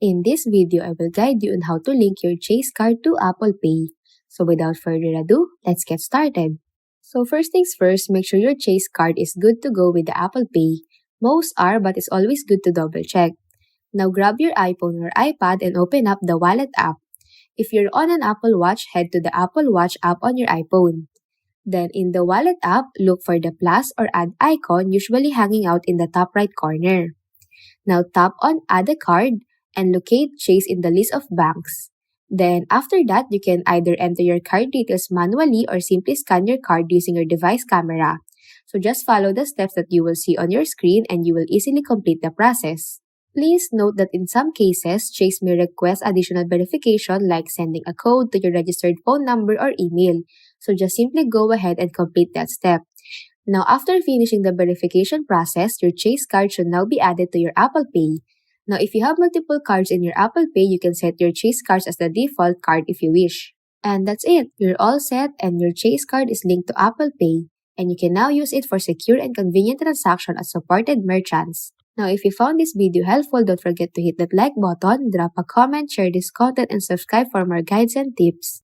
In this video, I will guide you on how to link your Chase card to Apple Pay. So without further ado, let's get started. So first things first, make sure your Chase card is good to go with the Apple Pay. Most are, but it's always good to double check. Now grab your iPhone or iPad and open up the Wallet app. If you're on an Apple Watch, head to the Apple Watch app on your iPhone. Then in the Wallet app, look for the plus or add icon usually hanging out in the top right corner. Now tap on Add a Card and locate Chase in the list of banks. Then after that, you can either enter your card details manually or simply scan your card using your device camera. So just follow the steps that you will see on your screen and you will easily complete the process. Please note that in some cases, Chase may request additional verification like sending a code to your registered phone number or email. So just simply go ahead and complete that step. Now after finishing the verification process, your Chase card should now be added to your Apple Pay. Now if you have multiple cards in your Apple Pay, you can set your Chase cards as the default card if you wish. And that's it, you're all set and your Chase card is linked to Apple Pay. And you can now use it for secure and convenient transaction at supported merchants. Now if you found this video helpful, don't forget to hit that like button, drop a comment, share this content, and subscribe for more guides and tips.